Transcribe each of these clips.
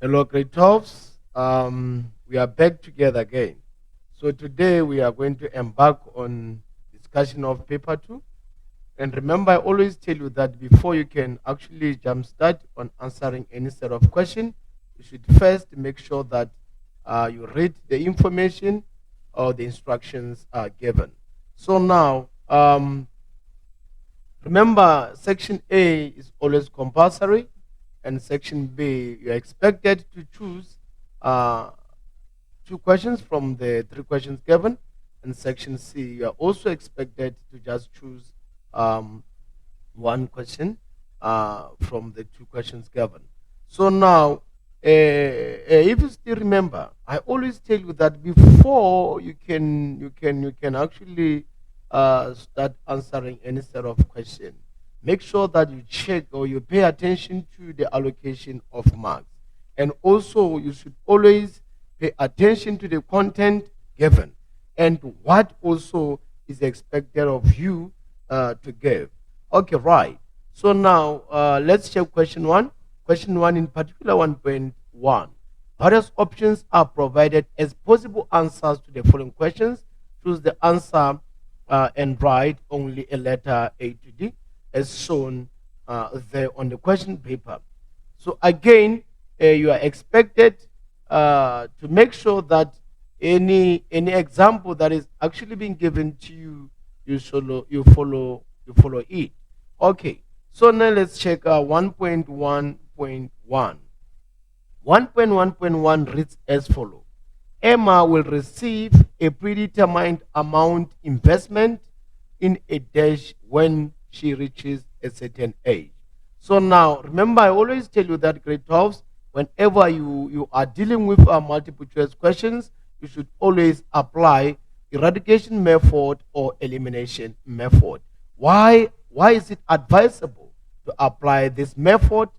Hello, grade 12s. We are back together again. So today we are going to embark on discussion of paper 2. And remember, I always tell you that before you can actually jumpstart on answering any set of question, you should first make sure that you read the information or the instructions are given. So now, remember, section A is always compulsory, and section B, you're expected to choose uh, two questions from the three questions given. And section C, you are also expected to just choose one question from the two questions given. So now, if you still remember, I always tell you that before you can actually start answering any sort of question, make sure that you check or you pay attention to the allocation of marks, and also you should always pay attention to the content given and what also is expected of you to give. Okay, right. So now let's check question one. Question one in particular 1.1. Various options are provided as possible answers to the following questions. Choose the answer and write only a letter A to D as shown there on the question paper. So again, you are expected to make sure that any example that is actually being given to you, you follow it. Okay. So now let's check 1.1.1. 1.1.1 reads as follows. Emma will receive a predetermined amount investment in a dash when she reaches a certain age. So now, remember, I always tell you that grade 12s, whenever you are dealing with multiple choice questions, you should always apply eradication method or elimination method. Why is it advisable to apply this method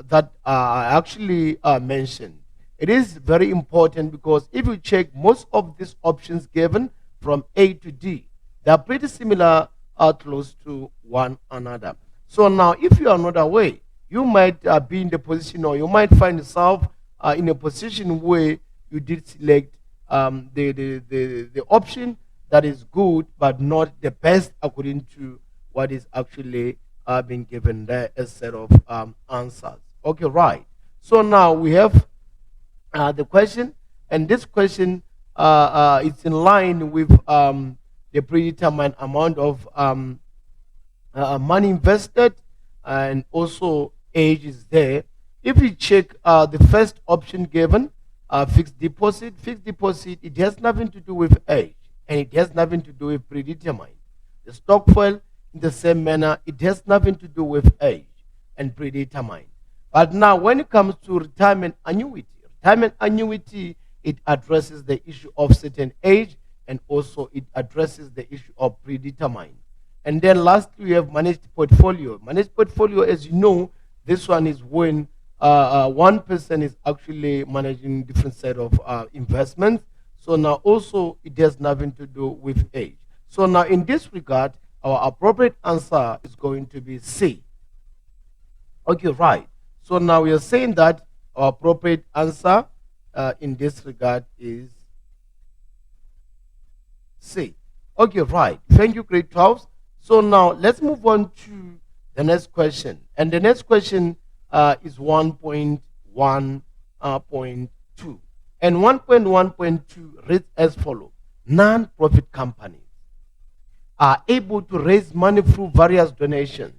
that I actually mentioned? It is very important because if you check most of these options given from A to D, they are pretty similar, close to one another. So now, if you are not aware, you might be in the position, or you might find yourself in a position where you did select the option that is good, but not the best according to what is actually being given there, a set of answers. Okay, right. So now we have the question, and this question is in line with the predetermined amount of money invested, and also age is there. If you check the first option given, fixed deposit, it has nothing to do with age, and it has nothing to do with predetermined. The stock file, in the same manner, it has nothing to do with age and predetermined. But now, when it comes to retirement annuity, it addresses the issue of certain age, and also it addresses the issue of predetermined. And then lastly, we have managed portfolio. Managed portfolio, as you know, this one is when one person is actually managing different set of investments. So now also it has nothing to do with age. So now in this regard, our appropriate answer is going to be C. Okay, right. So now we are saying that our appropriate answer in this regard is C. Okay, right. Thank you, grade 12. So now let's move on to the next question. And the next question is 1.1.2. And 1.1.2 reads as follows. Non-profit companies are able to raise money through various donations.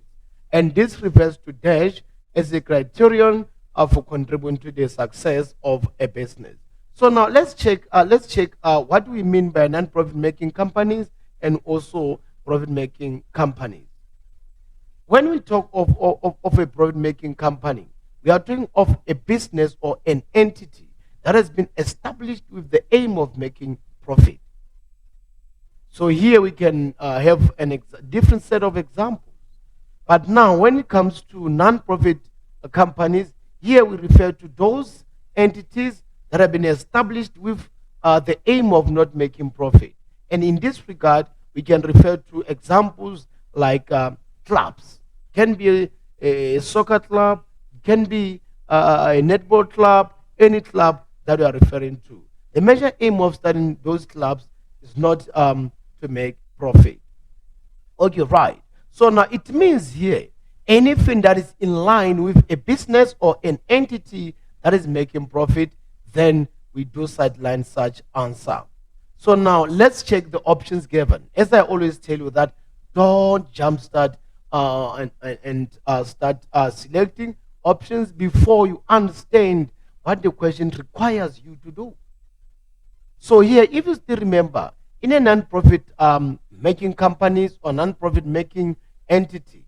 And this refers to dash as a criterion for contributing to the success of a business. So now let's check what we mean by non-profit making companies and also profit making companies. When we talk of a profit making company, we are talking of a business or an entity that has been established with the aim of making profit. So here we can have a different set of examples. But now when it comes to non-profit companies, here we refer to those entities that have been established with the aim of not making profit. And in this regard, we can refer to examples like clubs. Can be a soccer club, can be a netball club, any club that you are referring to. The major aim of starting those clubs is not to make profit. Okay, right. So now it means here anything that is in line with a business or an entity that is making profit, then we do sideline such answer. So now let's check the options given. As I always tell you that don't jumpstart and start selecting options before you understand what the question requires you to do. So here, if you still remember, in a non-profit making companies or non-profit making entity,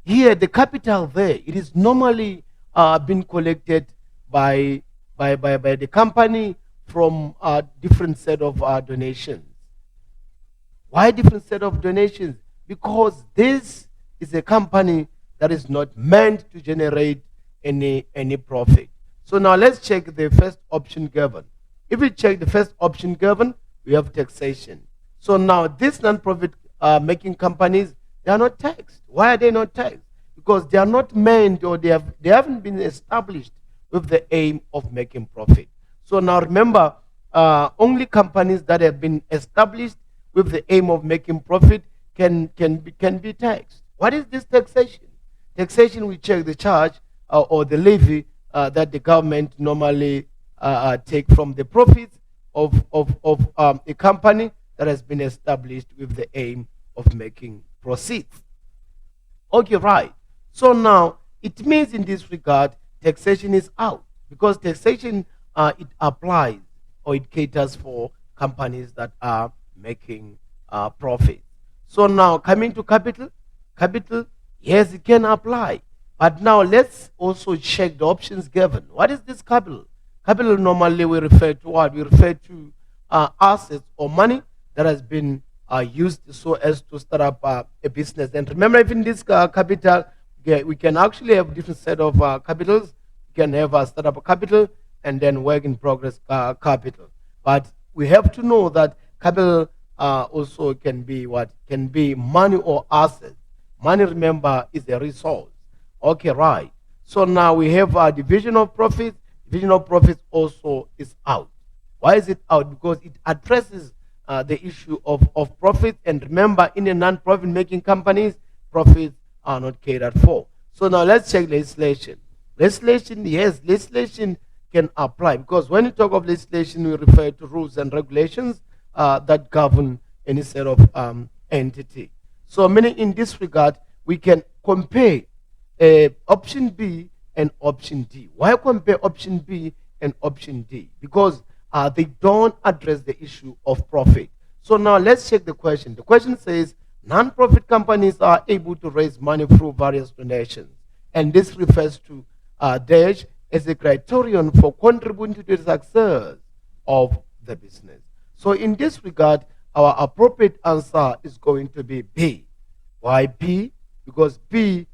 here the capital there, it is normally being collected by, by the company from a different set of donations. Why different set of donations? Because this is a company that is not meant to generate any profit. So now let's check the first option given. If we check the first option given, we have taxation. So now these non-profit making companies, they are not taxed. Why are they not taxed? Because they are not meant, or they haven't been established with the aim of making profit. So now remember, only companies that have been established with the aim of making profit can be taxed. What is this taxation? Taxation, we check the charge or the levy that the government normally take from the profits of a company that has been established with the aim of making proceeds. Okay, right. So now it means in this regard, taxation is out, because taxation it applies or it caters for companies that are making profit. So now coming to capital, capital, yes, it can apply. But now let's also check the options given. What is this capital? Capital normally we refer to what? We refer to assets or money that has been used so as to start up a business. And remember, even this capital, we can actually have different set of capitals. We can have a startup capital and then work in progress capital. But we have to know that capital also can be what? Can be money or assets. Money, remember, is a resource. Okay, right. So now we have a division of profits. Division of profits also is out. Why is it out? Because it addresses the issue of profits. And remember, in a non-profit making companies, profits are not catered for. So now let's check legislation. Legislation, yes, legislation can apply, because when you talk of legislation, we refer to rules and regulations that govern any set of entity. So meaning in this regard, we can compare option B and option D. Why compare option B and option D? Because they don't address the issue of profit. So now let's check the question. The question says, non-profit companies are able to raise money through various donations. And this refers to DASH as a criterion for contributing to the success of the business. So in this regard, our appropriate answer is going to be B. Why B? Because B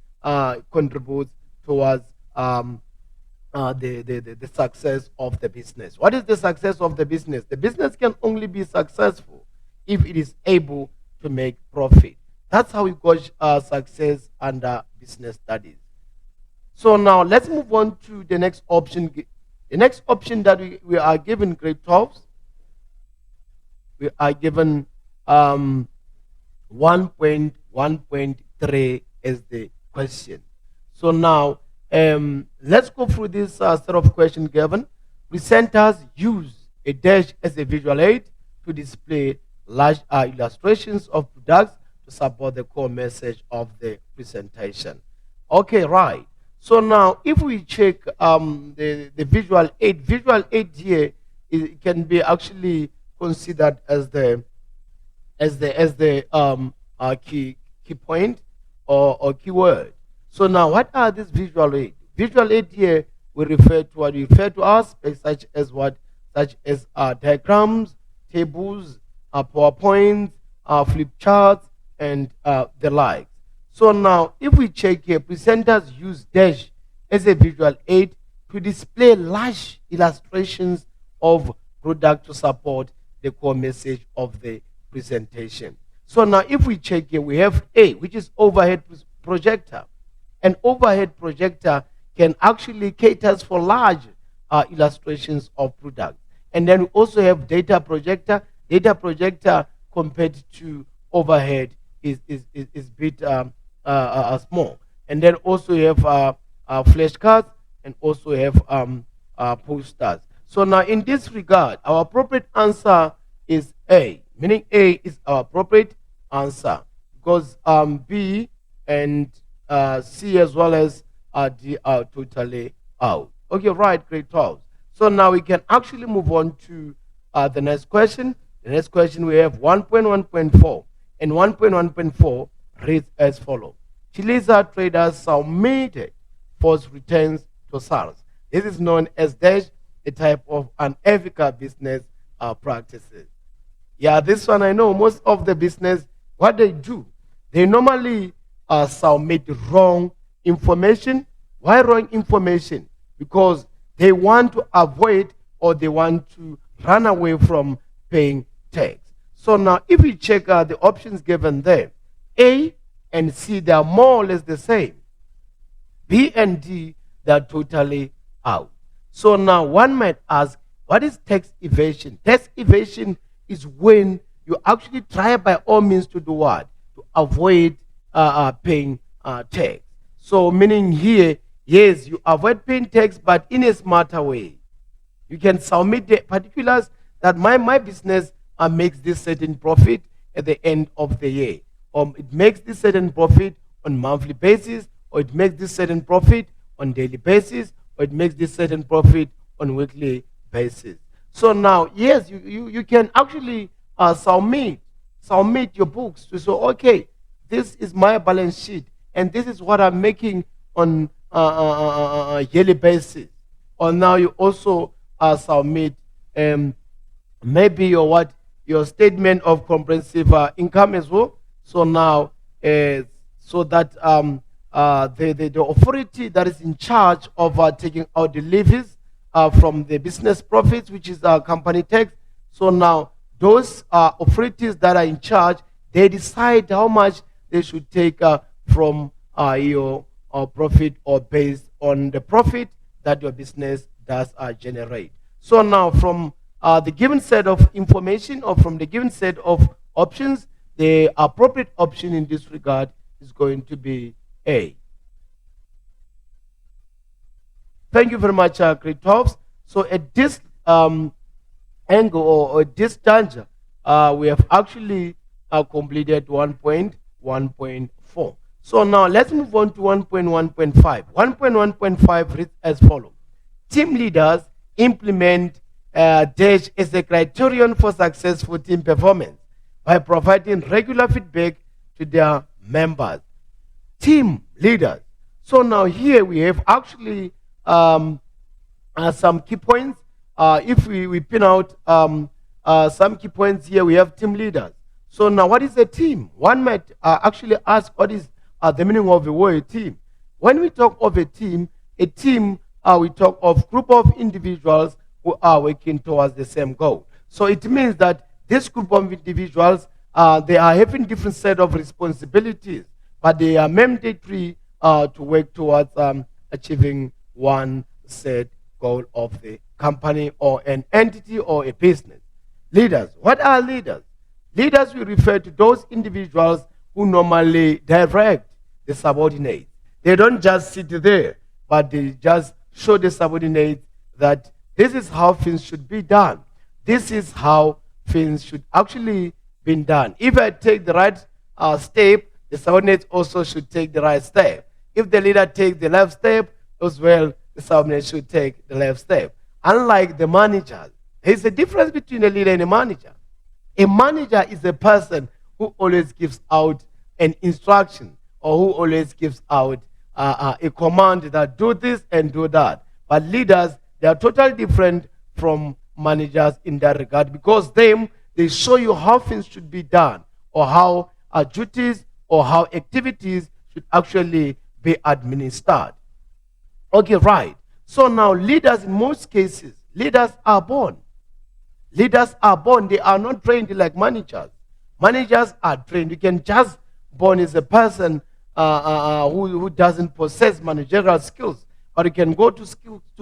contributes towards the success of the business. What is the success of the business? The business can only be successful if it is able to make profit. That's how we gauge success under business studies. So now let's move on to the next option. The next option that we are given grade 12s, we are given 1.1.3 as the question. So now let's go through this set of questions given. Presenters use a dash as a visual aid to display large illustrations of products to support the core message of the presentation. Okay, right. So now if we check the visual aid here, it can be actually considered as the key point or keyword. So now what are these visual aid? Visual aid here we refer to what we refer to aspects such as what? Such as diagrams, tables, PowerPoints, flip charts, and the like. So now if we check here, presenters use dash as a visual aid to display large illustrations of product to support the core message of the presentation. So now if we check here, we have A, which is overhead projector. An overhead projector can actually cater for large illustrations of products. And then we also have data projector. Data projector compared to overhead is bit small. And then also you have flashcards and also have posters. So now in this regard, our appropriate answer is A, meaning A is our appropriate answer because B and C as well as D are totally out. Okay, right, grade 12. So now we can actually move on to the next question. The next question we have 1.1.4, and 1.1.4 reads as follows. Chiliza traders submitted false returns to SARS. This is known as dash, a type of unethical business practices. Yeah, this one I know most of the business, what they do, they normally submit wrong information. Why wrong information? Because they want to avoid or they want to run away from paying tax. So now if we check the options given there, A and C, they are more or less the same. B and D, they are totally out. So now one might ask, what is tax evasion? Tax evasion is when you actually try by all means to do what? To avoid paying tax. So meaning here, yes, you avoid paying tax, but in a smarter way. You can submit the particulars that my business makes this certain profit at the end of the year. Or it makes this certain profit on monthly basis, or it makes this certain profit on daily basis, or it makes this certain profit on weekly basis. So now, yes, you can actually submit your books to say, okay, this is my balance sheet, and this is what I'm making on a yearly basis. Or now you also submit maybe your statement of comprehensive income as well. So now, so that the authority that is in charge of taking out the levies from the business profits, which is company tax. So now those authorities that are in charge, they decide how much they should take from your profit or based on the profit that your business does generate. So now from the given set of information or from the given set of options, the appropriate option in this regard is going to be A. Thank you very much, grade 12. So at this angle or at this juncture, we have actually completed 1.1.4. So now let's move on to 1.1.5. 1.1.5 reads as follows. Team leaders implement dash as a criterion for successful team performance by providing regular feedback to their members. Team leaders. So now here we have actually some key points. If we pin out some key points here, we have team leaders. So now what is a team? One might actually ask, what is the meaning of the word team? When we talk of a team, we talk of group of individuals who are working towards the same goal. So it means that this group of individuals, they are having different set of responsibilities, but they are mandatory to work towards achieving one set goal of the company or an entity or a business. Leaders. What are leaders? Leaders will refer to those individuals who normally direct the subordinates. They don't just sit there, but they just show the subordinates that this is how things should be done. This is how things should actually be done. If I take the right step, the subordinates also should take the right step. If the leader takes the left step, as well, the subordinates should take the left step. Unlike the manager, there's a difference between a leader and a manager. A manager is a person who always gives out an instruction or who always gives out a command that do this and do that. But leaders, they are totally different from managers in that regard because they show you how things should be done or how duties or how activities should actually be administered. Okay, right. So now leaders, in most cases, leaders are born. Leaders are born. They are not trained like managers. Managers are trained. You can just born as a person who doesn't possess managerial skills, but you can go to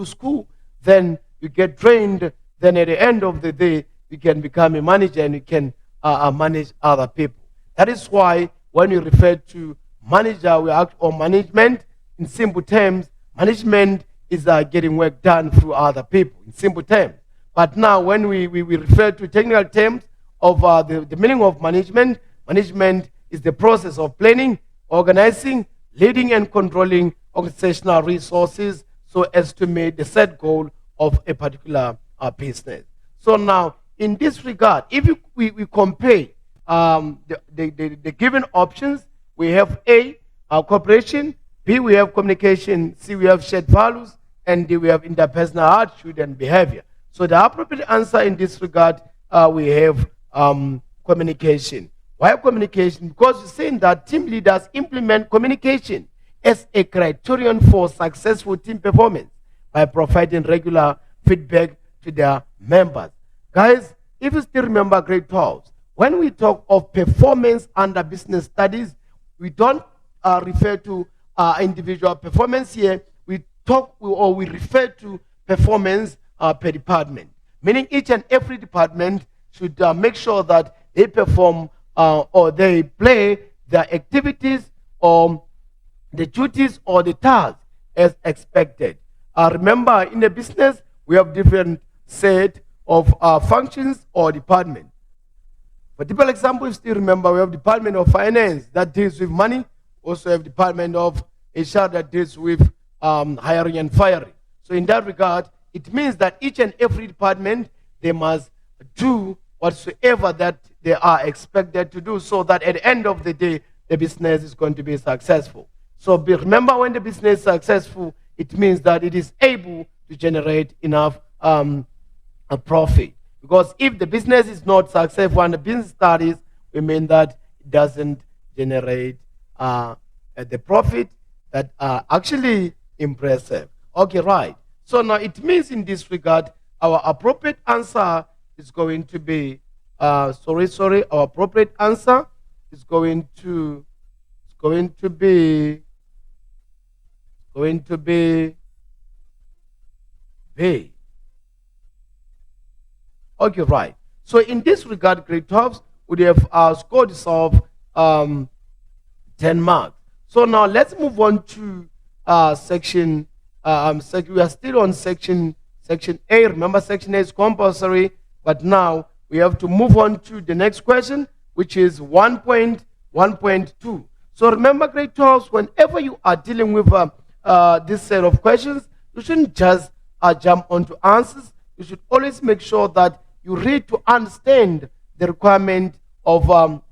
school then you get trained, then at the end of the day, you can become a manager and you can manage other people. That is why when you refer to manager or management, in simple terms, management is getting work done through other people, in simple terms. But now when we refer to technical terms of the meaning of management, management is the process of planning, organizing, leading and controlling organizational resources so as to meet the set goal of a particular business. So now, in this regard, if we compare the given options, we have A, cooperation, B, we have communication, C, we have shared values, and D, we have interpersonal attitude and behavior. So the appropriate answer in this regard, we have communication. Why communication? Because you're saying that team leaders implement communication as a criterion for successful team performance by providing regular feedback to their members. Guys, if you still remember grade 12, when we talk of performance under business studies, we don't refer to individual performance here. We refer to performance per department, meaning each and every department should make sure that they perform or they play their activities or the duties or the tasks as expected. Remember, in a business, we have different set of functions or departments. For typical example, you still remember, we have Department of Finance that deals with money. Also have Department of HR that deals with hiring and firing. So in that regard, it means that each and every department, they must do whatsoever that they are expected to do so that at the end of the day, the business is going to be successful. So remember, when the business is successful, it means that it is able to generate enough a profit. Because if the business is not successful and the business studies, we mean that it doesn't generate the profit that are actually impressive. Okay, right. So now it means in this regard, our appropriate answer is going to be, our appropriate answer is going to be B. Okay, right. So in this regard, grade 12, we have scored yourself 10 marks. So now let's move on to section. We are still on section A. Remember, section A is compulsory, but now we have to move on to the next question, which is 1.1.2. So remember, grade 12, whenever you are dealing with this set of questions, you shouldn't just jump onto answers. You should always make sure that you read to understand the requirement of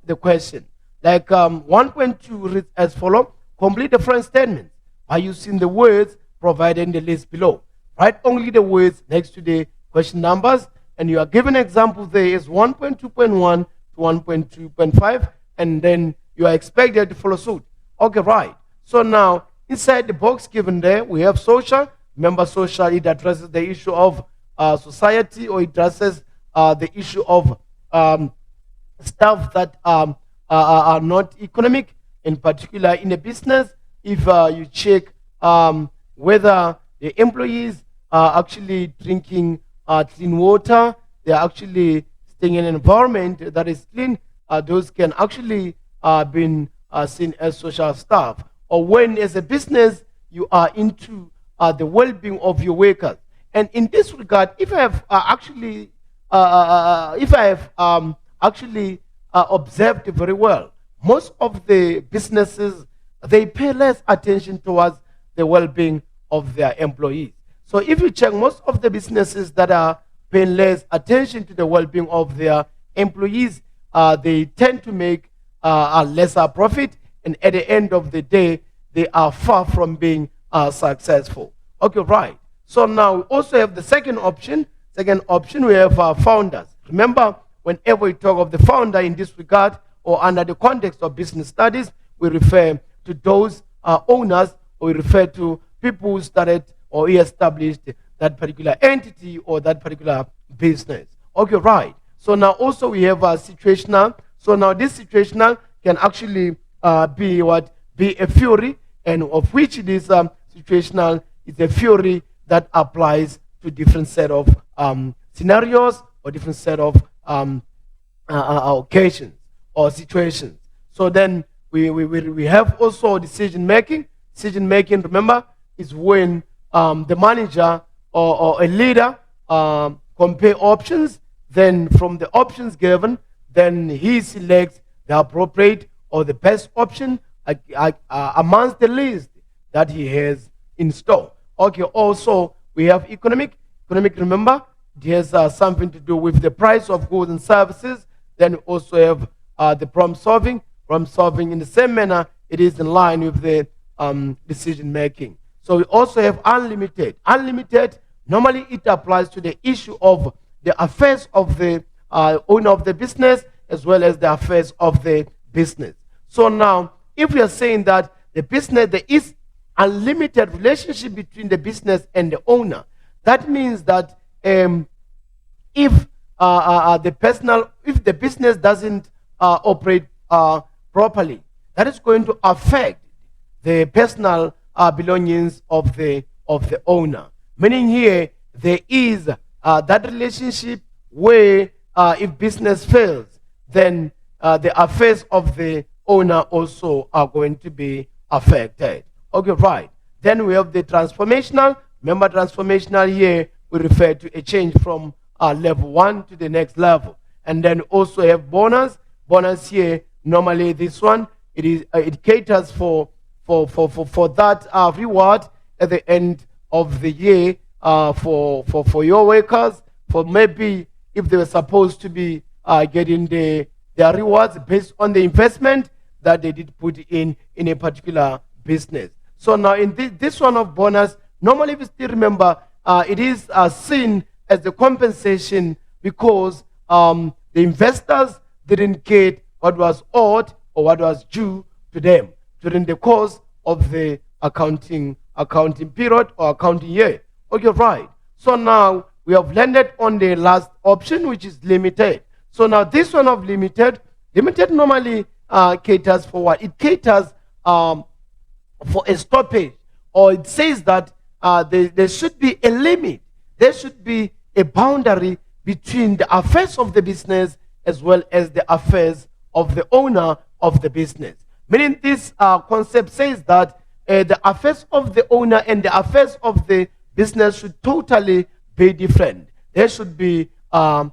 the question. Like 1.2 reads as follows: complete the following statements by using the words provided in the list below. Write only the words next to the question numbers, and you are given example there is 1.2.1 to 1.2.5, and then you are expected to follow suit. Okay, right. So now, inside the box given there, we have social. Remember, social, it addresses the issue of society, or it addresses the issue of stuff that are not economic, in particular in a business. If you check whether the employees are actually drinking clean water, they're actually staying in an environment that is clean, those can actually be seen as social staff. Or when, as a business, you are into the well-being of your workers. And in this regard, if I have actually observed very well, most of the businesses, they pay less attention towards the well-being of their employees. So if you check most of the businesses that are paying less attention to the well-being of their employees, they tend to make a lesser profit, and at the end of the day, they are far from being successful. Okay, right. So now we also have the second option. Second option, we have founders. Remember, whenever we talk of the founder in this regard, or under the context of business studies, we refer to those owners, or we refer to people who started or established that particular entity or that particular business. Okay, right. So now also we have situational. So now this situational can actually be what? Be a theory, and of which this situational is a theory that applies to different set of scenarios or different set of occasions or situations. So then we have also decision making. Decision making, remember, is when the manager or a leader compare options. Then from the options given, then he selects the appropriate or the best option amongst the list that he has in store. Okay, also we have economic. Economic, remember, it has something to do with the price of goods and services. Then we also have the problem solving. Problem solving in the same manner, it is in line with the decision making. So we also have unlimited. Unlimited, normally it applies to the issue of the affairs of the owner of the business as well as the affairs of the business. So now, if we are saying that the business, there is unlimited relationship between the business and the owner, that means that if the business doesn't operate properly, that is going to affect the personal belongings of the owner. Meaning here there is that relationship where if business fails, then the affairs of the owner also are going to be affected. Okay, right. Then we have the transformational. Remember, transformational here we refer to a change from level 1 to the next level. And then also have bonus. Bonus here, normally this one, it caters for that reward at the end of the year for your workers, for maybe if they were supposed to be getting their rewards based on the investment that they did put in a particular business. So now in this one of bonus, normally if you still remember, it is seen as a compensation because the investors didn't get what was owed or what was due to them during the course of the accounting period or accounting year. Okay, right. So now we have landed on the last option, which is limited. So now this one of limited normally caters for what? It caters for a stoppage, or it says that there should be a limit. There should be a boundary between the affairs of the business as well as the affairs of the owner of the business. Meaning this concept says that the affairs of the owner and the affairs of the business should totally be different. There should be a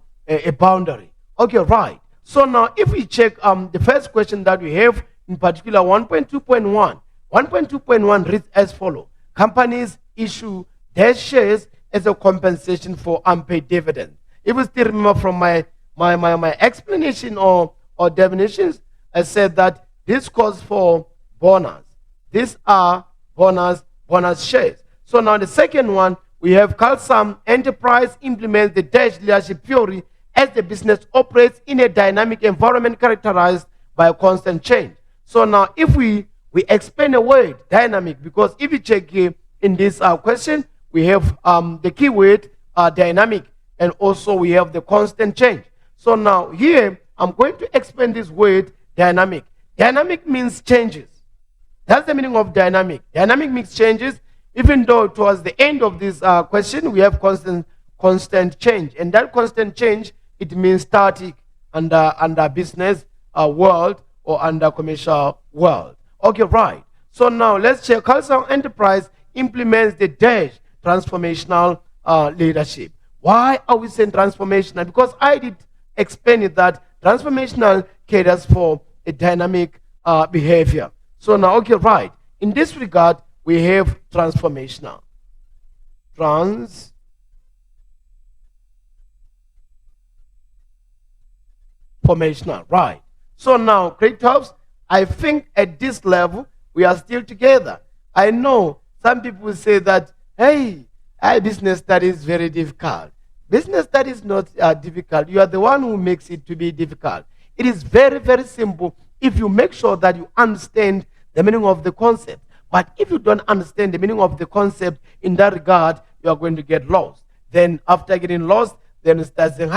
boundary. Okay, right. So now if we check the first question that we have, in particular 1.2.1, 1.2.1 reads as follows: companies issue their shares as a compensation for unpaid dividends. If you still remember from my explanation or definitions, I said that this calls for bonus. These are bonus shares. So now the second one, we have Calsam Enterprise implements the dash leadership theory as the business operates in a dynamic environment characterized by constant change. So now if we explain the word dynamic, because if you check here in this question, we have the keyword dynamic, and also we have the constant change. So now here I'm going to explain this word dynamic. Dynamic means changes. That's the meaning of dynamic. Dynamic means changes, even though towards the end of this question we have constant change, and that constant change, it means static under business world or under commercial world. Okay, right. So now let's check. Calsam Enterprise implements the dash transformational leadership. Why are we saying transformational? Because I did explain it that transformational caters for a dynamic behavior. So now, okay, right. In this regard, we have transformational. Transformational, right. So now, great tops, I think at this level, we are still together. I know some people will say that, hey, business study is very difficult. Business study is not difficult. You are the one who makes it to be difficult. It is very, very simple if you make sure that you understand the meaning of the concept. But if you don't understand the meaning of the concept in that regard, you are going to get lost. Then after getting lost, then you start saying,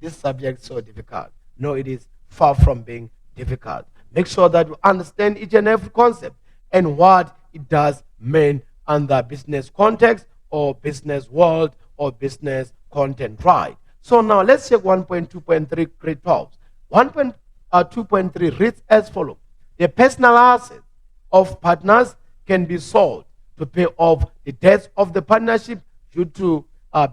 this subject is so difficult. No, it is far from being difficult. Make sure that you understand each and every concept and what it does mean under business context or business world or business content, right? So now let's check 1.2.3 grade 12. 1.2.3 reads as follows. The personal assets of partners can be sold to pay off the debts of the partnership due to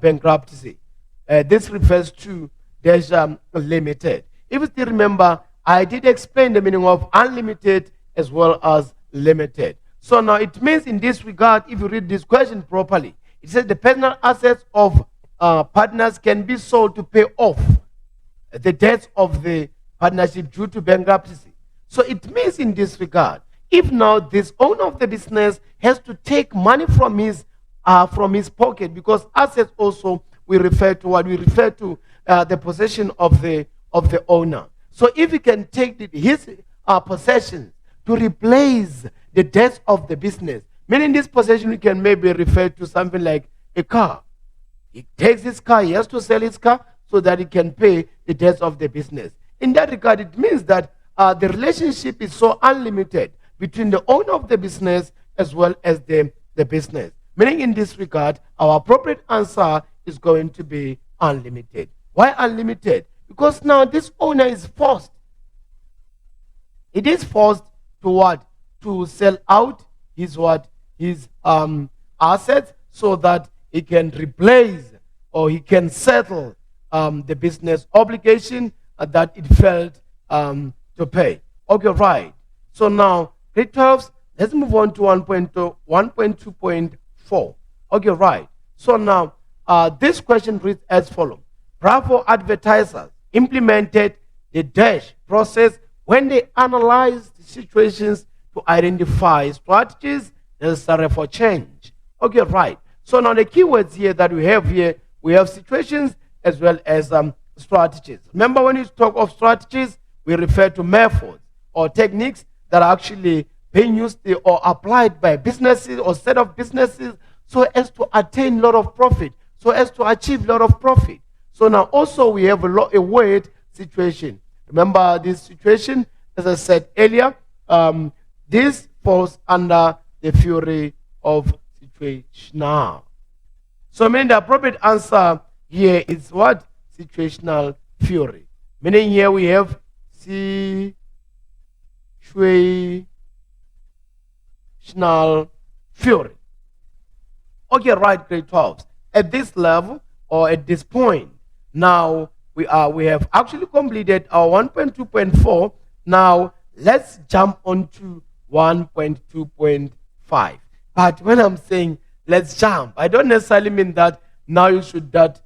bankruptcy. This refers to dash limited. If you still remember, I did explain the meaning of unlimited as well as limited. So now it means in this regard, if you read this question properly, it says the personal assets of partners can be sold to pay off the debts of the partnership due to bankruptcy. So it means in this regard, if now this owner of the business has to take money from his pocket, because assets also we refer to what we refer to the possession of the owner. So if he can take his possessions to replace the debts of the business, meaning this possession we can maybe refer to something like a car. He takes his car, he has to sell his car so that he can pay the debts of the business. In that regard, it means that the relationship is so unlimited between the owner of the business as well as the business. Meaning in this regard, our appropriate answer is going to be unlimited. Why unlimited? Because now this owner is forced. It is forced to what? To sell out his what? His assets so that he can replace or he can settle the business obligation that it felt to pay. Okay, right. So now, grade 12, let's move on to 1.2.4. Okay, right. So now, this question reads as follows. Bravo advertisers implemented the dash process when they analyzed situations to identify strategies necessary for change. Okay, right. So now the keywords here that we have here, we have situations as well as strategies. Remember, when you talk of strategies, we refer to methods or techniques that are actually being used or applied by businesses or set of businesses so as to attain a lot of profit, so as to achieve a lot of profit. So now also we have a word situation. Remember this situation, as I said earlier, this falls under the theory of situational. So meaning the appropriate answer here is what? Situational theory. Meaning here we have situational theory. Okay, right, grade 12. At this level or at this point, now we have actually completed our 1.2.4. Now let's jump on to 1.2.5. But when I'm saying let's jump, I don't necessarily mean that now you should start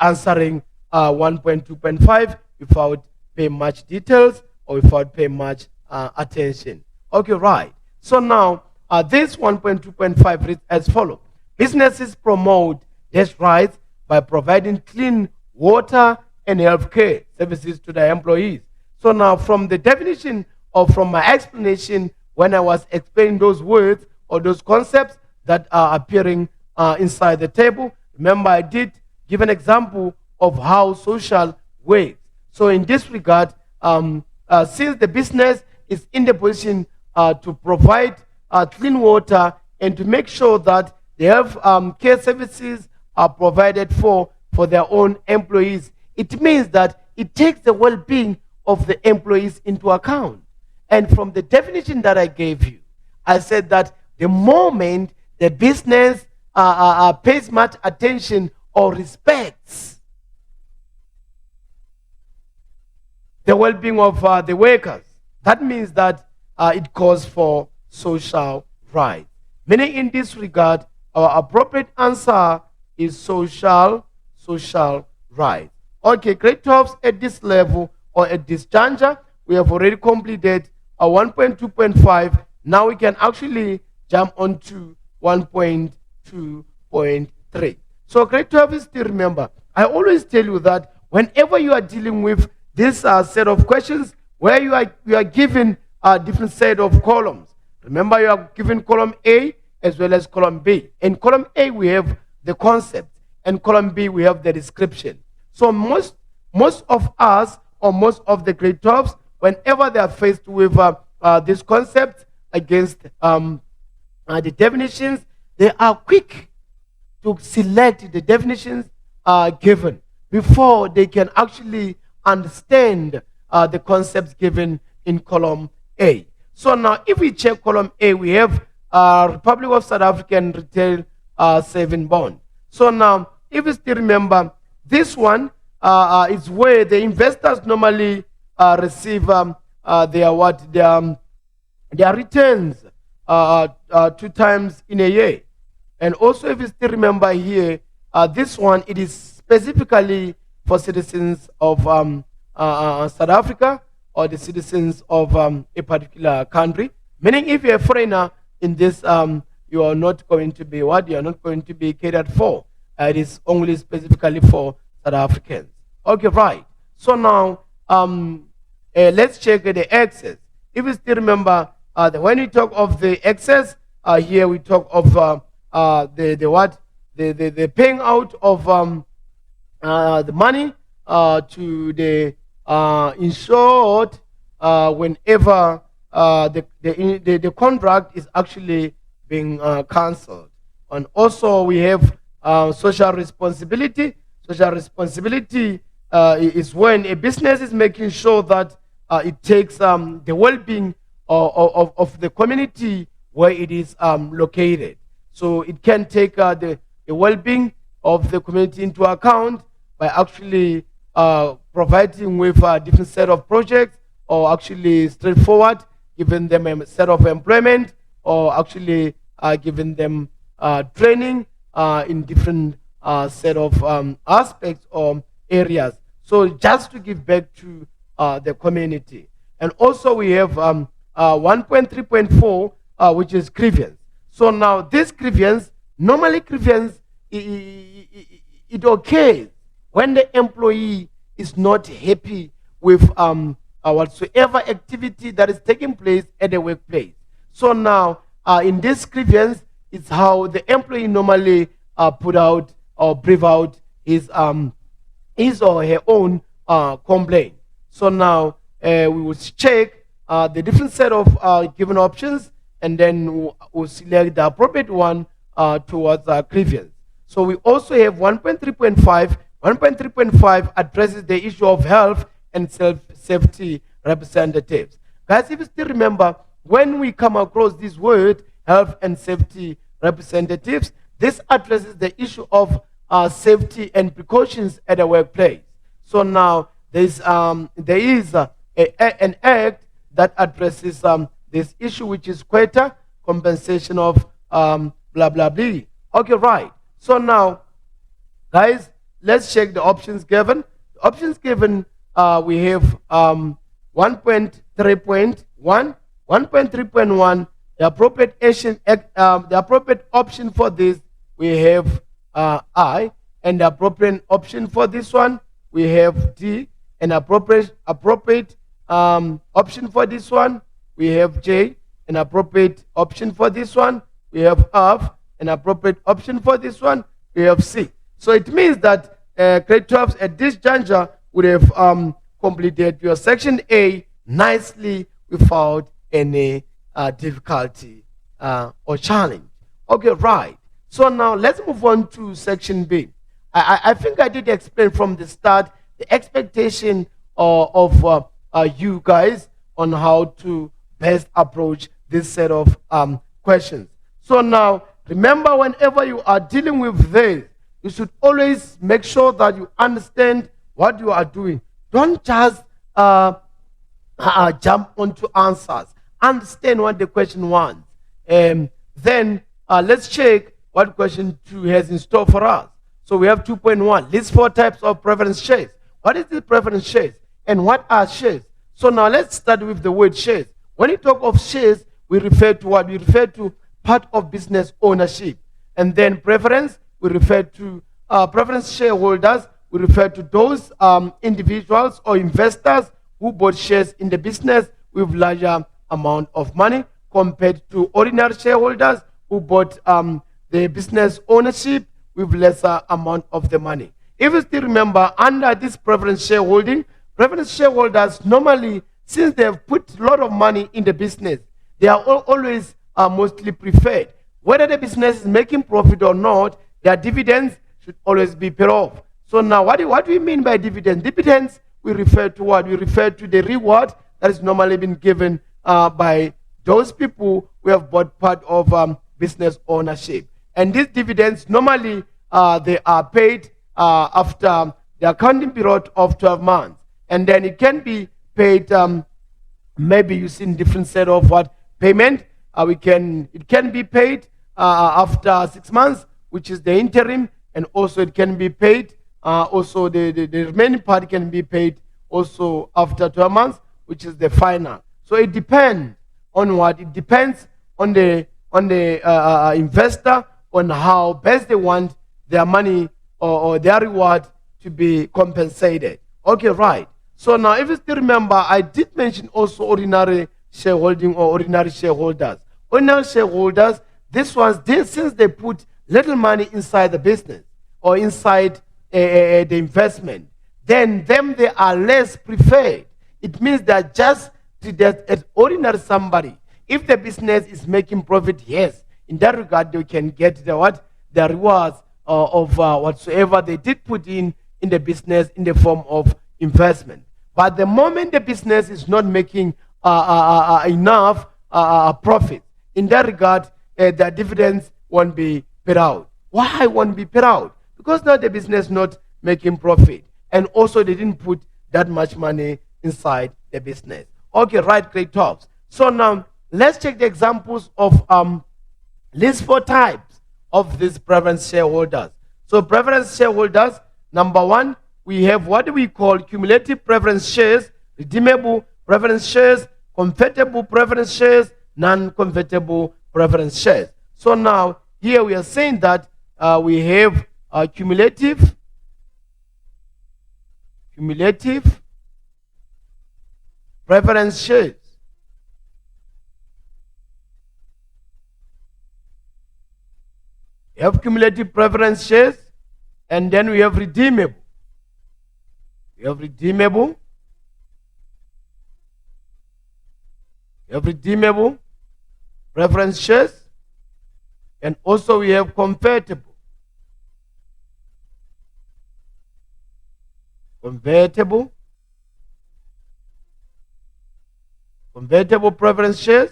answering 1.2.5 without paying much details or without paying much attention. Okay, right. So now this 1.2.5 reads as follows. Businesses promote these rights by providing clean water and healthcare services to their employees. So now from the definition or from my explanation when I was explaining those words or those concepts that are appearing inside the table, remember I did give an example of how social works. So in this regard, since the business is in the position to provide clean water and to make sure that they have care services are provided for their own employees, it means that it takes the well-being of the employees into account. And from the definition that I gave you, I said that the moment the business pays much attention or respects the well-being of the workers, that means that it calls for social rights. Meaning in this regard, our appropriate answer is social rights. Okay, grade 12 at this level or at this juncture, we have already completed a 1.2.5. Now we can actually jump on to 1.2.3. So grade 12 is still, remember, I always tell you that whenever you are dealing with this set of questions where you are given a different set of columns. Remember, you are given column A as well as column B. In column A, we have the concept, and column B, we have the description. So most of us, or most of the grade 12s, whenever they are faced with this concept against the definitions they are quick to select the definitions given before they can actually understand the concepts given in column A. So now if we check column A, we have Republic of South African Retail Saving Bond. So now if you still remember, this one is where the investors normally receive their returns 2 times in a year. And also, if you still remember here, this one, it is specifically for citizens of South Africa or the citizens of a particular country. Meaning, if you're a foreigner in this, you are not going to be what? You are not going to be catered for. It is only specifically for South Africans. Okay, right. So now, let's check the excess. If you still remember, when we talk of the excess, here we talk of the paying out of the money to the insured whenever the contract is actually being cancelled. And also we have social responsibility. Social responsibility is when a business is making sure that it takes the well-being of the community where it is located. So it can take the well-being of the community into account by actually providing with a different set of projects, or actually straightforward giving them a set of employment, or actually giving them training in different set of aspects or areas. So just to give back to the community. And also we have 1.3.4, which is grievance. So now this grievance, normally grievance, it occurs when the employee is not happy with whatsoever activity that is taking place at the workplace. So now in this grievance, it's how the employee normally put out or breathe out his or her own complaint. So now we will check the different set of given options, and then we'll select the appropriate one towards grievance. So we also have 1.3.5. 1.3.5 addresses the issue of health and safety representatives. Guys, if you still remember, when we come across this word, health and safety representatives, this addresses the issue of safety and precautions at the workplace. So now there is an act that addresses this issue, which is quota compensation of blah blah blah. Okay, right. So now, guys, let's check the options given. The options given, we have 1.3.1, 1.3.1. The appropriate option for this, we have I, and the appropriate option for this one, we have D, and appropriate option for this one, we have J, and appropriate option for this one, we have F, and appropriate option for this one, we have C. So it means that grade 12 at this juncture would have completed your section A nicely without any difficulty or challenge. Okay, right. So now let's move on to section B. I think I did explain from the start the expectation of you guys on how to best approach this set of questions. So now, remember, whenever you are dealing with this, you should always make sure that you understand what you are doing. Don't just jump onto answers. Understand what the question wants. Then let's check what question 2 has in store for us. So we have 2.1. List 4 types of preference shares. What is the preference shares? And what are shares? So now let's start with the word shares. When we talk of shares, we refer to what? We refer to part of business ownership. And then preference, we refer to preference shareholders. We refer to those individuals or investors who bought shares in the business with larger amount of money compared to ordinary shareholders who bought the business ownership with lesser amount of the money. If you still remember, under this preference shareholding, preference shareholders normally, since they have put a lot of money in the business, they are always mostly preferred. whether the business is making profit or not, their dividends should always be paid off. So now, what do we mean by dividends? Dividends, we refer to what? We refer to the reward that is normally been given by those people who have bought part of business ownership. And these dividends, normally, they are paid after the accounting period of 12 months. And then it can be paid, maybe using different set of what payment. It can be paid after 6 months, which is the interim, and also it can be paid. Also, the remaining part can be paid also after 12 months, which is the final. So it depends on what? It depends on the investor, on how best they want their money or their reward to be compensated. Okay, right. So now, if you still remember, I did mention also ordinary shareholding or ordinary shareholders. Ordinary shareholders, this ones, since they put little money inside the business or inside the investment, then they are less preferred. It means that just treated as ordinary somebody. If the business is making profit, yes, in that regard, they can get the rewards of whatsoever they did put in the business in the form of investment. But the moment the business is not making enough profit, in that regard, the dividends won't be paid out. Why won't be paid out? Because now the business not making profit, and also they didn't put that much money inside the business. Okay, right, great talks. So now let's check the examples of list 4 types of these preference shareholders. So preference shareholders, number 1, we have what we call cumulative preference shares, redeemable preference shares, convertible preference shares, non-convertible preference shares. So now here we are saying that we have cumulative preference shares. We have cumulative preference shares, and then we have redeemable. We have redeemable preference shares, and also we have convertible preference shares,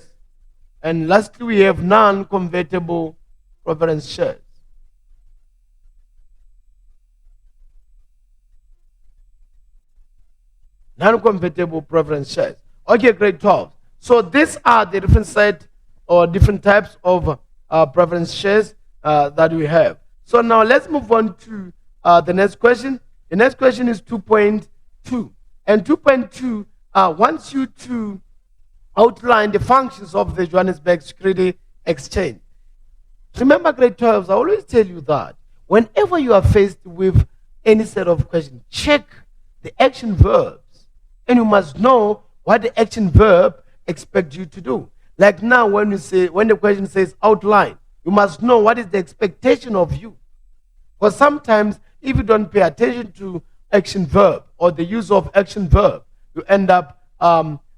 and lastly we have non-convertible preference shares. Non-convertible preference shares. Okay, great talk. So these are the different set or different types of preference shares that we have. So now let's move on to the next question. The next question is 2.2. And 2.2 wants you to outline the functions of the Johannesburg Security Exchange. Remember, grade 12s, I always tell you that whenever you are faced with any set of questions, check the action verbs. And you must know what the action verb expects you to do. Like now, when the question says outline, you must know what is the expectation of you. Because sometimes, if you don't pay attention to action verb or the use of action verb, you end up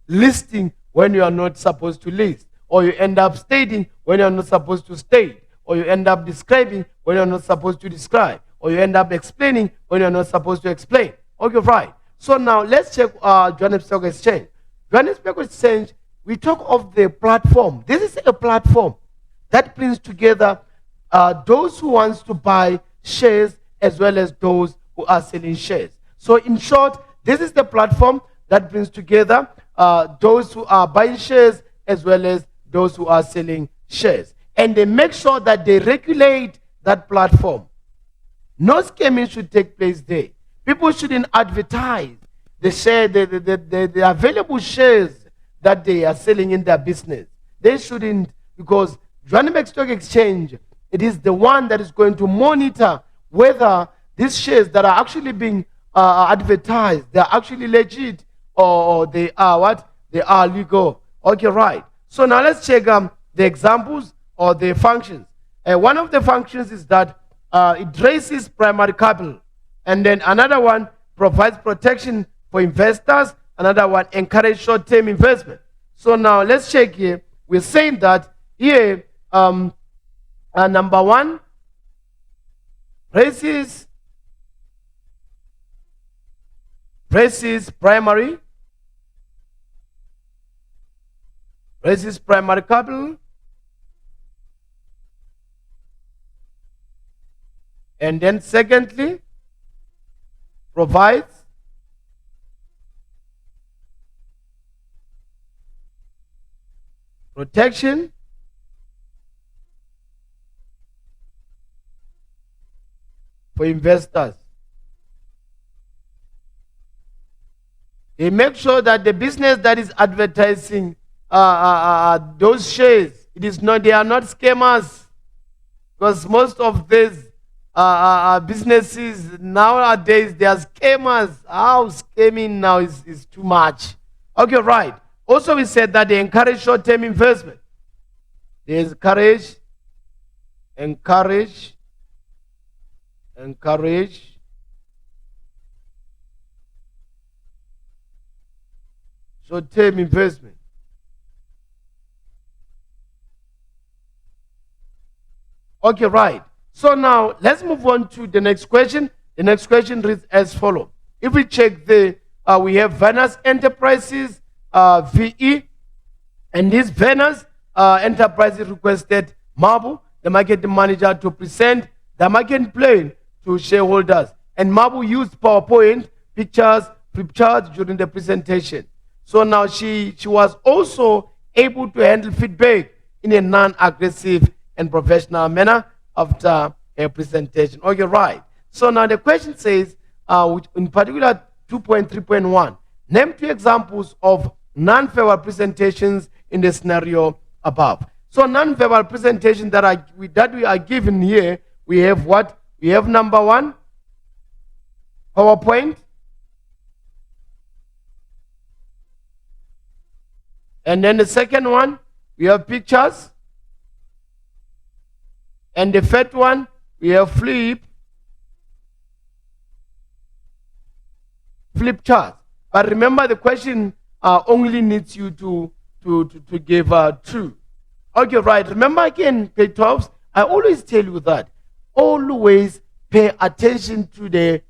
listing when you are not supposed to list, or you end up stating when you are not supposed to state, or you end up describing when you are not supposed to describe, or you end up explaining when you are not supposed to explain. Okay, right. So now let's check Johannesburg Exchange. Johannesburg Exchange, we talk of the platform. This is a platform that brings together those who wants to buy shares as well as those who are selling shares. So in short, this is the platform that brings together those who are buying shares as well as those who are selling shares. And they make sure that they regulate that platform. No scamming should take place there. People shouldn't advertise the available shares that they are selling in their business. They shouldn't, because Johannesburg Stock Exchange, it is the one that is going to monitor whether these shares that are actually being advertised, they are actually legit, or they are what? They are legal. Okay, right. So now let's check the examples or the functions. One of the functions is that it raises primary capital. And then another one provides protection for investors. Another one encourages short-term investment. So now let's check here. We're saying that here Number one, braces primary. Braces primary couple. And then secondly, provides protection for investors. They make sure that the business that is advertising those shares, they are not scammers, because most of these businesses nowadays, they are scammers. How scamming now is too much. Okay, right. Also, we said that they encourage short-term investment. They encourage short-term investment. Okay, right. So now let's move on to the next question. The next question reads as follows. If we check we have Venus Enterprises, VE, and this Venus Enterprises requested Mabu, the marketing manager, to present the marketing plan to shareholders. And Mabu used PowerPoint, pictures, flip charts during the presentation. So now she was also able to handle feedback in a non-aggressive and professional manner after a presentation. Okay, right. So now the question says, in particular 2.3.1, name 2 examples of non-verbal presentations in the scenario above. So non-verbal presentation that we are given here, we have what? We have number 1, PowerPoint. And then the second one, we have pictures. And the third one, we have flip chart. But remember, the question only needs you to give 2. Okay, right. Remember again, grade 12s, I always tell you that. Always pay attention to the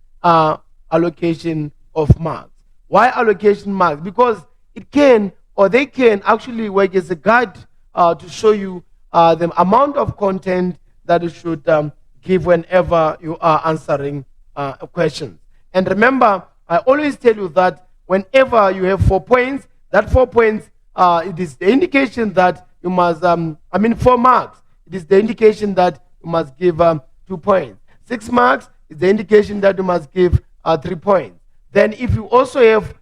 allocation of marks. Why allocation marks? Because it can, or they can actually work as a guide to show you the amount of content that you should give whenever you are answering questions. And remember, I always tell you that whenever you have 4 points, that 4 points, it is the indication that you must, 4 marks, it is the indication that you must give 2 points. 6 marks is the indication that you must give 3 points. Then if you also have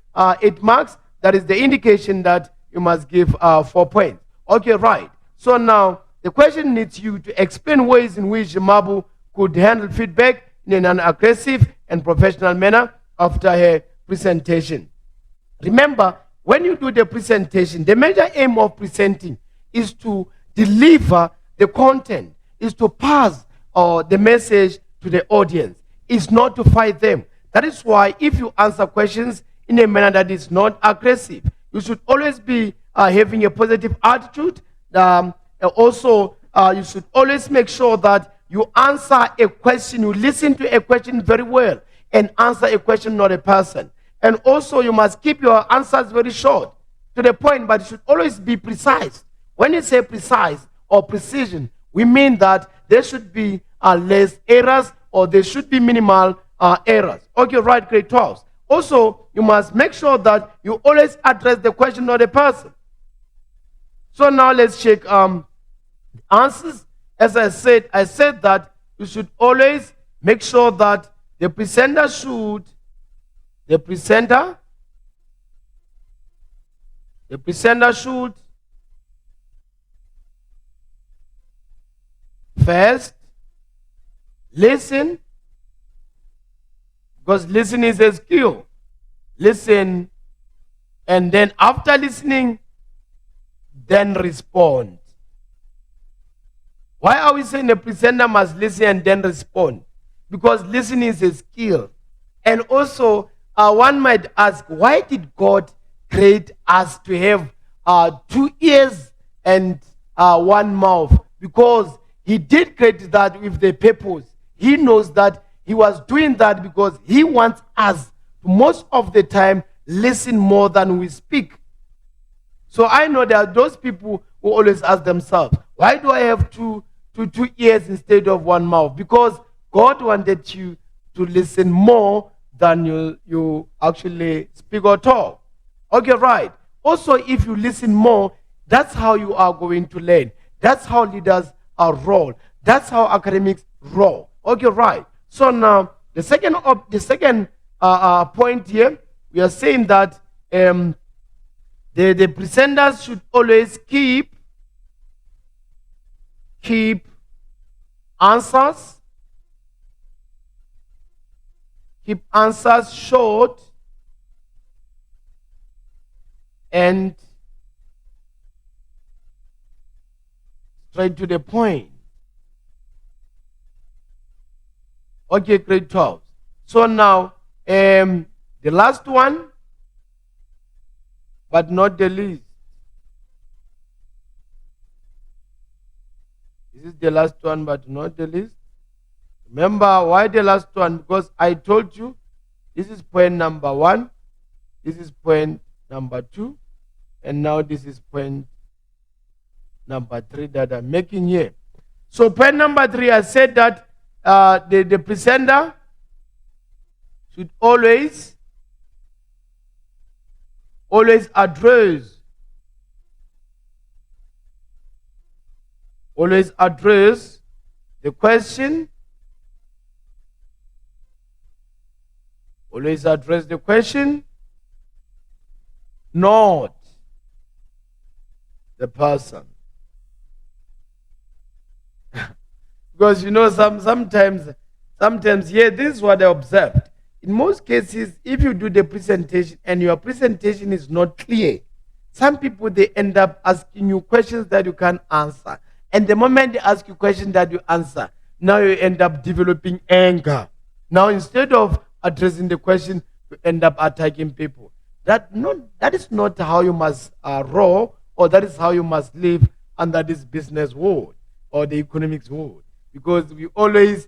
8 marks, that is the indication that you must give 4 points. Okay, right. So now, the question needs you to explain ways in which Mabu could handle feedback in an aggressive and professional manner after her presentation. Remember, when you do the presentation, the major aim of presenting is to deliver the content, is to pass the message to the audience, is not to fight them. That is why if you answer questions in a manner that is not aggressive, you should always be having a positive attitude. Also, you should always make sure that you answer a question, you listen to a question very well, and answer a question, not a person. And also, you must keep your answers very short, to the point, but it should always be precise. When you say precise or precision, we mean that there should be less errors, or there should be minimal errors. Okay, right, grade 12. Also, you must make sure that you always address the question, not the person. So now let's check answers. As I said that you should always make sure that the presenter should first listen, because listening is a skill. Listen, and then after listening, then respond. Why are we saying the presenter must listen and then respond? Because listening is a skill. And also, one might ask, why did God create us to have 2 ears and 1 mouth? Because He did create that with the purpose. He knows that he was doing that because he wants us to most of the time listen more than we speak. So I know there are those people who always ask themselves, why do I have two ears instead of one mouth? Because God wanted you to listen more than you actually speak or talk. Okay, right. Also, if you listen more, that's how you are going to learn. That's how leaders are roll. That's how academics roll. Okay, right. So now the second point here, we are saying that the presenters should always keep answers short and straight to the point. Okay, grade 12. So now the last one, but not the least. This is the last one, but not the least. Remember why the last one? Because I told you this is point number 1, this is point number 2, and now this is point number 3 that I'm making here. So point number 3, I said that the presenter should always address the question. Always address the question, not the person. Because sometimes, yeah, this is what I observed. In most cases, if you do the presentation and your presentation is not clear, some people, they end up asking you questions that you can't answer. And the moment they ask you questions that you answer, now you end up developing anger. Now, instead of addressing the question, you end up attacking people. That is not how you must roll, or that is how you must live under this business world or the economics world. Because we always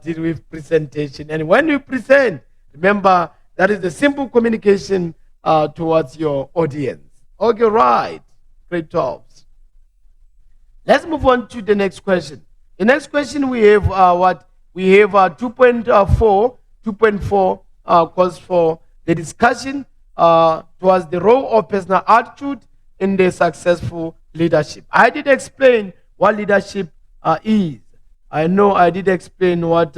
deal with presentation. And when you present, remember, that is the simple communication towards your audience. Okay, right. Great talks. Let's move on to the next question. The next question we have what? We have 2.4. 2.4 calls for the discussion towards the role of personal attitude in the successful leadership. I did explain what leadership is. I know I did explain what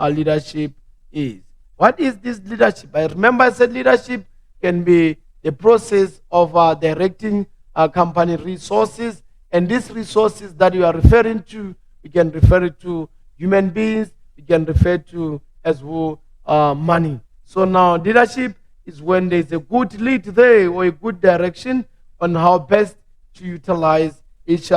leadership is. What is this leadership? I remember I said leadership can be the process of directing company resources, and these resources that you are referring to, we can refer to human beings, we can refer to as well money. So now leadership is when there's a good lead there or a good direction on how best to utilize each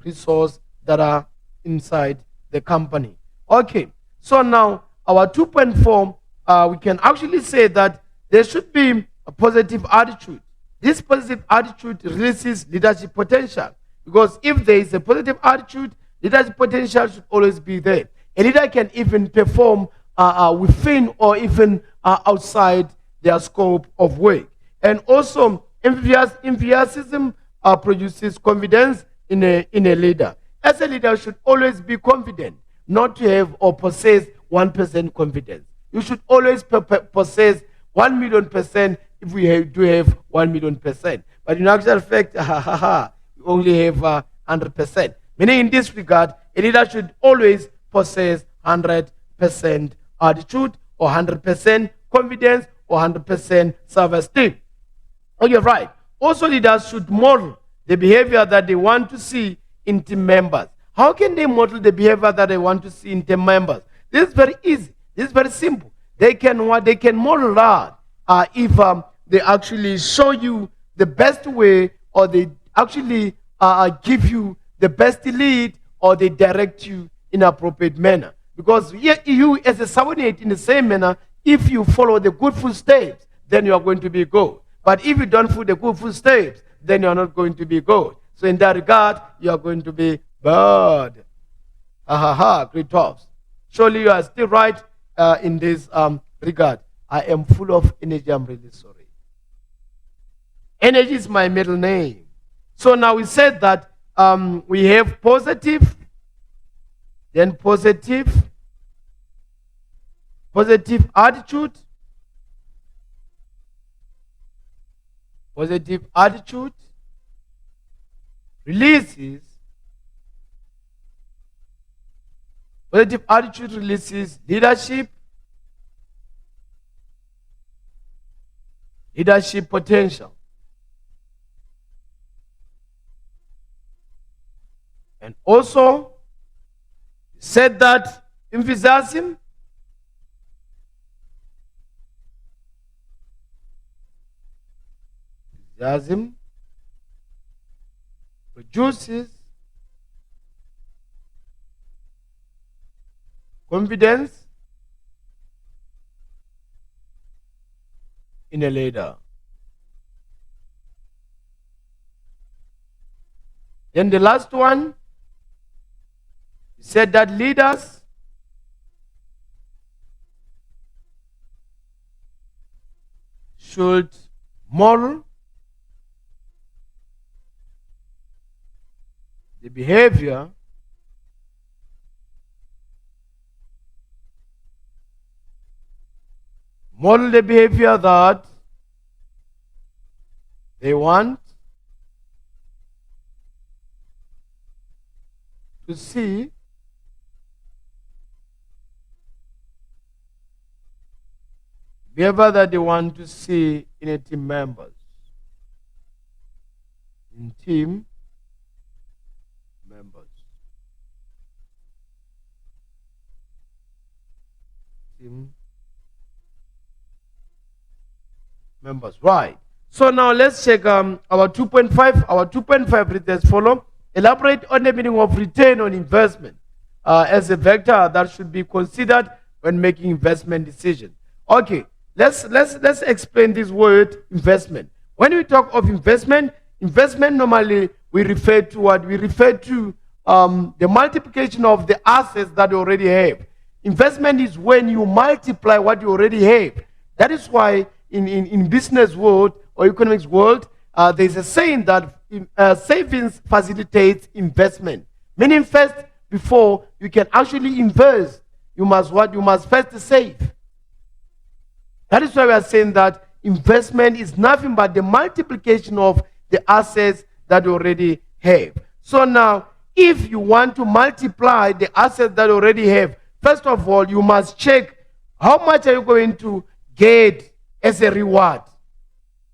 resource that are inside the company. Okay, so now our 2.4, we can actually say that there should be a positive attitude. This positive attitude releases leadership potential, because if there is a positive attitude, leadership potential should always be there. A leader can even perform within or even outside their scope of work. And also, enthusiasm produces confidence in a leader. As a leader, you should always be confident, not to have or possess 1% confidence. You should always possess 1,000,000% if we do have 1,000,000%. But in actual fact, you only have 100%. Meaning, in this regard, a leader should always possess 100% attitude, or 100% confidence, or 100% self-esteem. Okay, right. Also, leaders should model the behavior that they want to see in team members. How can they model the behavior that they want to see in team members? This is very easy. This is very simple. They can model that if they actually show you the best way, or they actually give you the best lead, or they direct you in appropriate manner. Because you as a subordinate, in the same manner, if you follow the good footsteps, then you are going to be good. But if you don't follow the good footsteps, then you are not going to be good. So in that regard, you are going to be bad. Kritos. Surely you are still right in this regard. I am full of energy. I'm really sorry. Energy is my middle name. So now we said that we have positive, then positive attitude, releases, positive attitude releases leadership potential. And also said that enthusiasm produces confidence in a leader. Then the last one said that leaders should model the behavior that they want to see behavior that they want to see in a team members. In team members. Team members. Right. So now let's check our 2.5. Our 2.5 reads as follows. Elaborate on the meaning of return on investment as a vector that should be considered when making investment decisions. Okay, let's explain this word investment. When we talk of investment normally we refer to what? We refer to the multiplication of the assets that you already have. Investment is when you multiply what you already have. That is why in business world or economics world, there's a saying that savings facilitates investment. Meaning first, before you can actually invest, you must what? You must first save. That is why we are saying that investment is nothing but the multiplication of the assets that you already have. So now, if you want to multiply the assets that you already have, first of all, you must check how much are you going to get as a reward.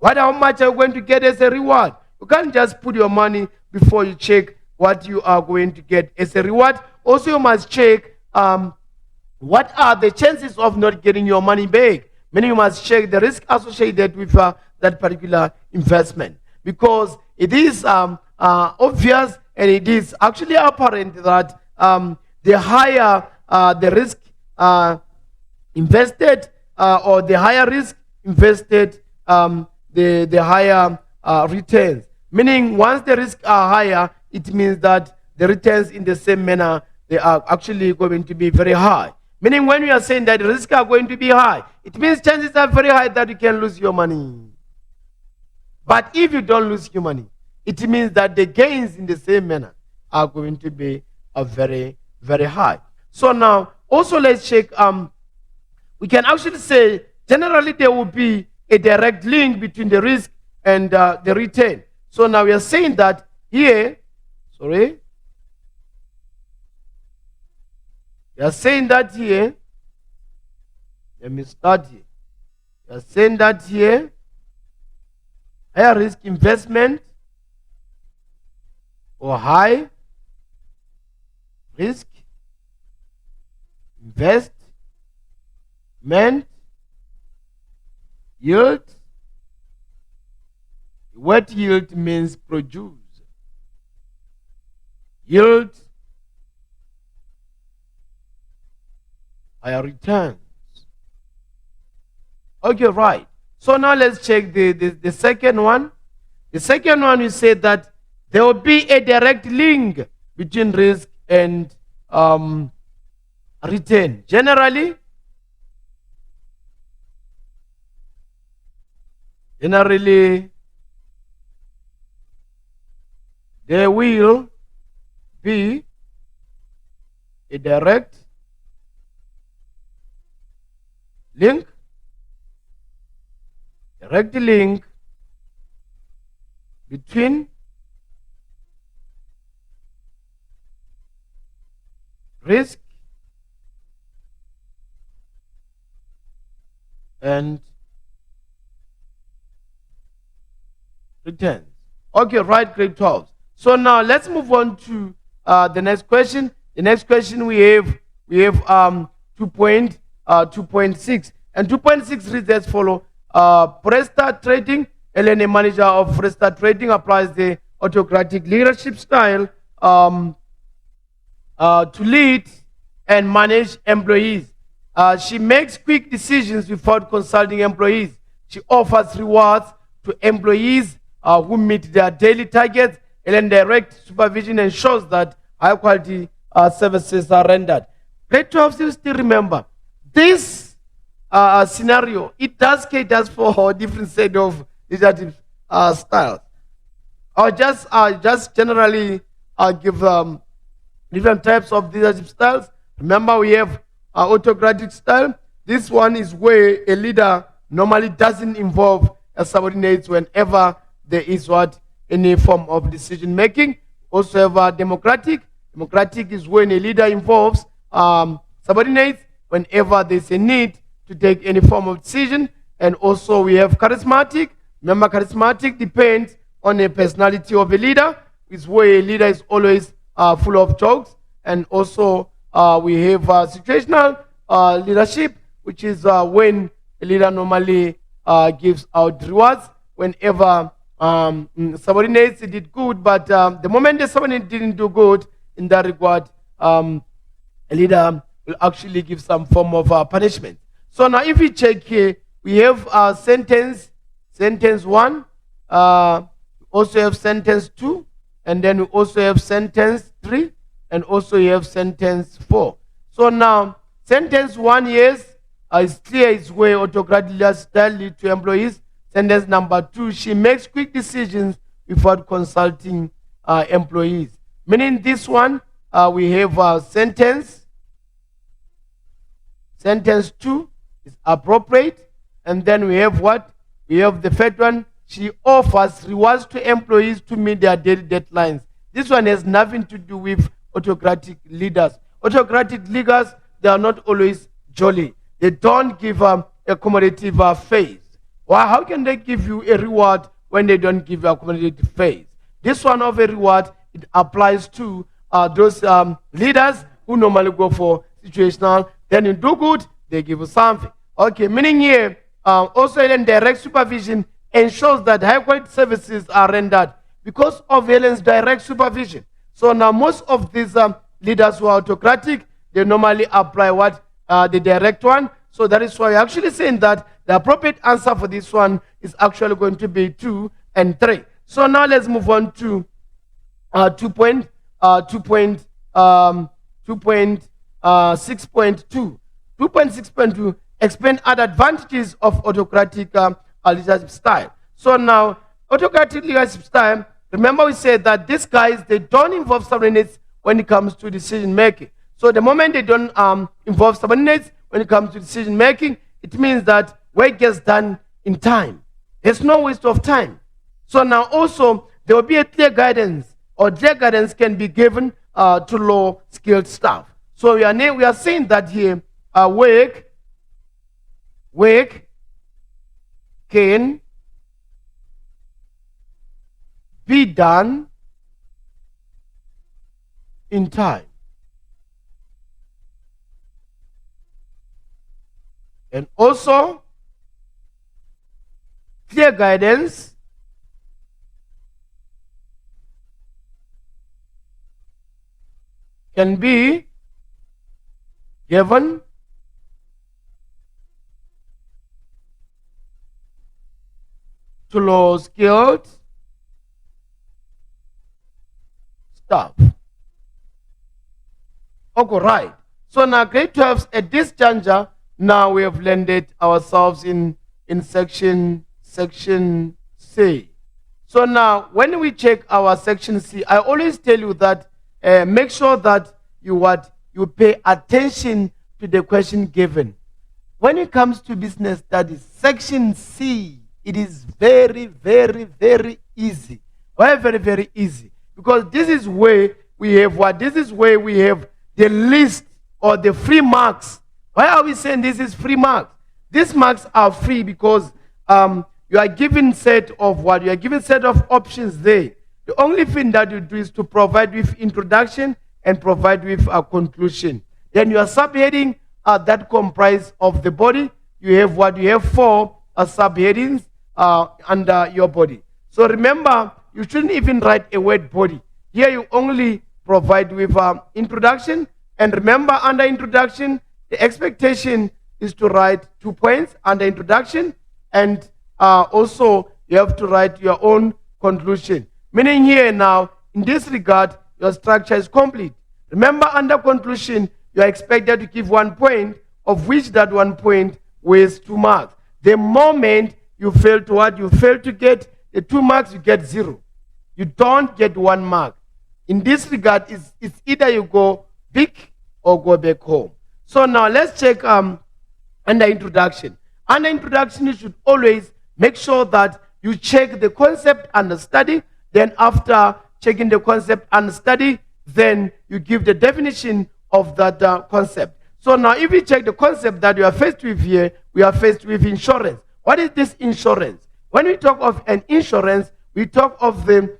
How much are you going to get as a reward? You can't just put your money before you check what you are going to get as a reward. Also, you must check what are the chances of not getting your money back. Meaning you must check the risk associated with that particular investment. Because it is obvious and it is actually apparent that the higher the risk invested or the higher risk invested, the higher returns. Meaning once the risks are higher, it means that the returns in the same manner, they are actually going to be very high. Meaning when we are saying that the risks are going to be high, it means chances are very high that you can lose your money. But if you don't lose your money, it means that the gains in the same manner are going to be very, very high. So now, also let's check, we can actually say, generally there will be a direct link between the risk and the return. So now we are saying that here, we are saying that here, let me start here. We are saying that here, higher risk investment or high risk investment yield. What yield means? Produce. Yield higher returns. Okay, right. So now let's check the second one. The second one, we said that there will be a direct link between risk and retain. Generally, there will be a link, direct link between risk and returns. Okay, right, grade 12. So now let's move on to the next question. The next question we have 2.6, and 2.6 reads as follow. Presta Trading, LNA manager of Presta Trading, applies the autocratic leadership style to lead and manage employees. She makes quick decisions without consulting employees. She offers rewards to employees who meet their daily targets, and then direct supervision ensures that high quality services are rendered. Grade 12, you still remember this scenario. It does cater for a different set of leadership styles. Or just generally give different types of leadership styles. Remember, we have autocratic style. This one is where a leader normally doesn't involve a subordinates whenever there is any form of decision making. Also have democratic. Democratic is when a leader involves subordinates whenever there's a need to take any form of decision. And also we have charismatic. Remember, charismatic depends on the personality of a leader. It's where a leader is always full of jokes. And also we have situational leadership, which is when a leader normally gives out rewards whenever subordinates did good, but the moment the subordinate didn't do good in that regard, a leader will actually give some form of punishment. So now if we check here, we have sentence 1, also have sentence 2, and then we also have sentence 3, and also you have sentence 4. So now sentence 1, yes, is clear, is where autocratic style lead to employees. Sentence number 2, she makes quick decisions without consulting employees. Meaning this one, we have sentence 2 is appropriate. And then we have what? We have the third one, she offers rewards to employees to meet their daily deadlines. This one has nothing to do with autocratic leaders. Autocratic leaders, they are not always jolly. They don't give accommodative phase. Well, how can they give you a reward when they don't give you accommodative phase? This one of a reward, it applies to those leaders who normally go for situational. Then you do good, they give you something. Okay, meaning here, also in direct supervision ensures that high quality services are rendered because of Helen's direct supervision. So now most of these leaders who are autocratic, they normally apply what? The direct one. So that is why we're actually saying that the appropriate answer for this one is actually going to be 2 and 3. So now let's move on to 2.6.2. 2.6.2 explain other advantages of autocratic leadership style. So now, autocratic leadership style, remember we said that these guys, they don't involve subordinates when it comes to decision making. So the moment they don't involve subordinates when it comes to decision making, it means that work gets done in time. There's no waste of time. So now also, there will be a clear guidance, or clear guidance can be given to low skilled staff. So we are saying that here, work can be done in time. And also, clear guidance can be given to low skilled staff. Okay, right. So now grade 12 at this juncture, now we have landed ourselves in section C. So now when we check our section C, I always tell you that make sure that you pay attention to the question given. When it comes to business studies, section C, it is very, very, very easy. Why very, very easy? Because this is where we have what? This is where we have the list or the free marks. Why are we saying this is free marks? These marks are free because you are given set of what? You are given set of options there. The only thing that you do is to provide with introduction and provide with a conclusion. Then you are subheading that comprise of the body. You have what? You have 4 subheadings under your body. So remember, you shouldn't even write a word body. Here you only provide with introduction. And remember, under introduction, the expectation is to write 2 points under introduction. And also, you have to write your own conclusion. Meaning here now, in this regard, your structure is complete. Remember, under conclusion, you are expected to give 1 point, of which that 1 point weighs 2 marks. The moment you fail to what? You fail to get the 2 marks, you get 0. You don't get 1 mark. In this regard, it's either you go big or go back home. So now let's check under introduction. Under introduction, you should always make sure that you check the concept and the study. Then after checking the concept and study, then you give the definition of that concept. So now if you check the concept that you are faced with here, we are faced with insurance. What is this insurance? When we talk of an insurance, we talk of the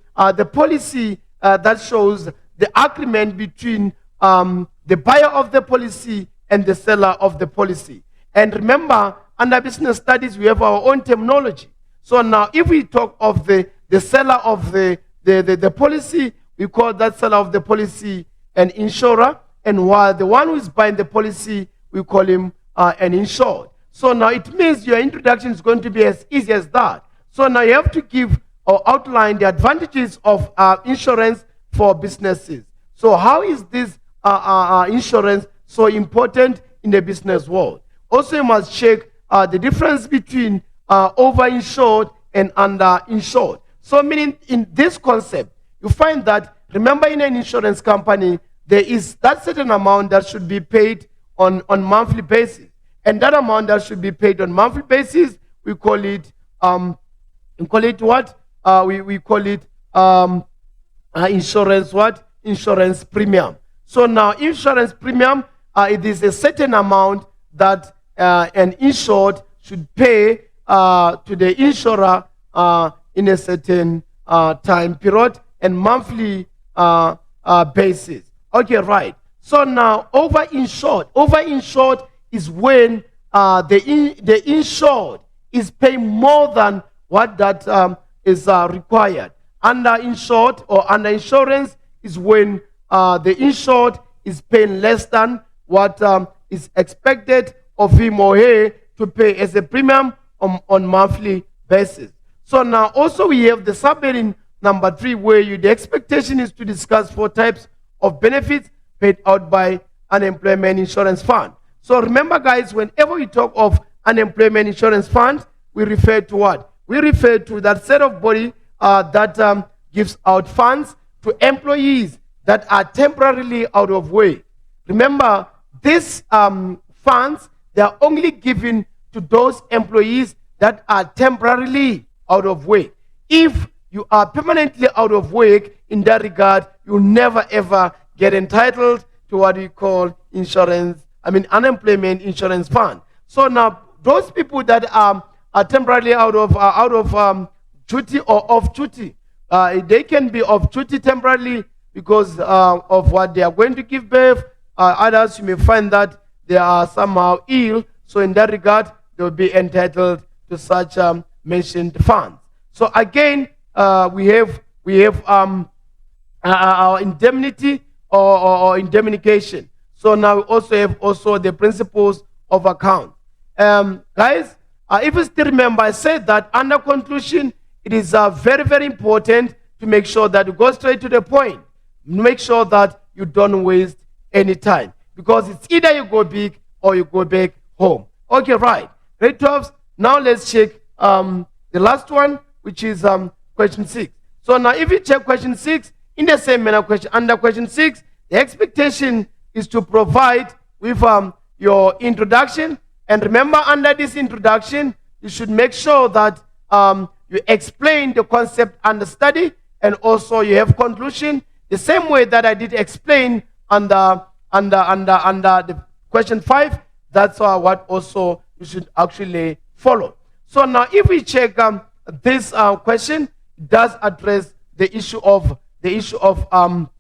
policy that shows the agreement between the buyer of the policy and the seller of the policy. And remember, under business studies, we have our own terminology. So now if we talk of the seller of the policy, we call that seller of the policy an insurer. And while the one who is buying the policy, we call him an insured. So now it means your introduction is going to be as easy as that. So now you have to give or outline the advantages of insurance for businesses. So how is this insurance so important in the business world? Also, you must check the difference between over-insured and under-insured. So meaning in this concept, you find that, remember, in an insurance company, there is that certain amount that should be paid on monthly basis. And that amount that should be paid on monthly basis, we call it what? We call it insurance what? Insurance premium. So now insurance premium, it is a certain amount that an insured should pay to the insurer in a certain time period and monthly basis. Okay, right. So now over-insured. Over-insured is when the insured is paying more than what that is required. Under-insured or under-insurance is when the insured is paying less than what is expected of him or her to pay as a premium on monthly basis. So now also we have the subheading number 3, where the expectation is to discuss 4 types of benefits paid out by unemployment insurance fund. So remember, guys, whenever we talk of unemployment insurance fund, we refer to what? We refer to that set of body that gives out funds to employees that are temporarily out of work. Remember, these funds, they are only given to those employees that are temporarily out of work. If you are permanently out of work, in that regard, you'll never ever get entitled to what we call unemployment insurance fund. So now, those people that are temporarily out of duty or off duty, they can be off duty temporarily because of what they are going to give birth. Others, you may find that they are somehow ill. So in that regard, they will be entitled to such mentioned funds. So again, we have our indemnity or indemnification. So now we also have the principles of account. Guys, if you still remember, I said that under conclusion, it is very, very important to make sure that you go straight to the point. Make sure that you don't waste anytime, because it's either you go big or you go back home. Okay, right. Grade 12. Now let's check the last one, which is question 6. So now if you check question 6, in the same manner, under question 6, the expectation is to provide with your introduction. And remember, under this introduction, you should make sure that you explain the concept under study, and also you have conclusion, the same way that I did explain under the question 5. That's what also you should actually follow. So now if we check this question, it does address the issue of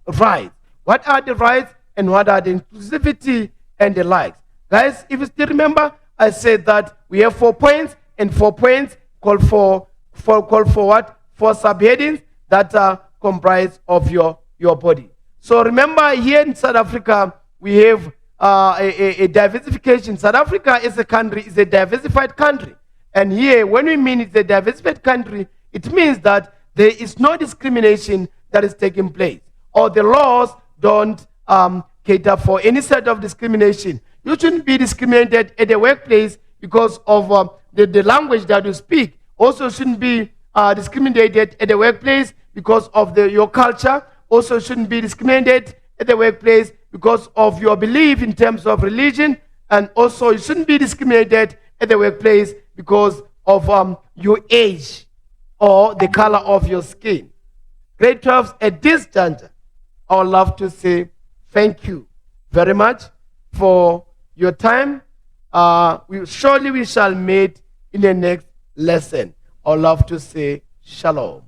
rights. What are the rights and what are the inclusivity and the likes? Guys, if you still remember, I said that we have 4 points, and 4 points call for what? 4 subheadings that comprise of your body. So remember, here in South Africa, we have a diversification. South Africa is a diversified country. And here, when we mean it's a diversified country, it means that there is no discrimination that is taking place, or the laws don't cater for any sort of discrimination. You shouldn't be discriminated at the workplace because of the language that you speak. Also shouldn't be discriminated at the workplace because of your culture. Also shouldn't be discriminated at the workplace because of your belief in terms of religion. And also you shouldn't be discriminated at the workplace because of your age or the color of your skin. Grade 12, at this juncture, I would love to say thank you very much for your time. We shall meet in the next lesson. I would love to say shalom.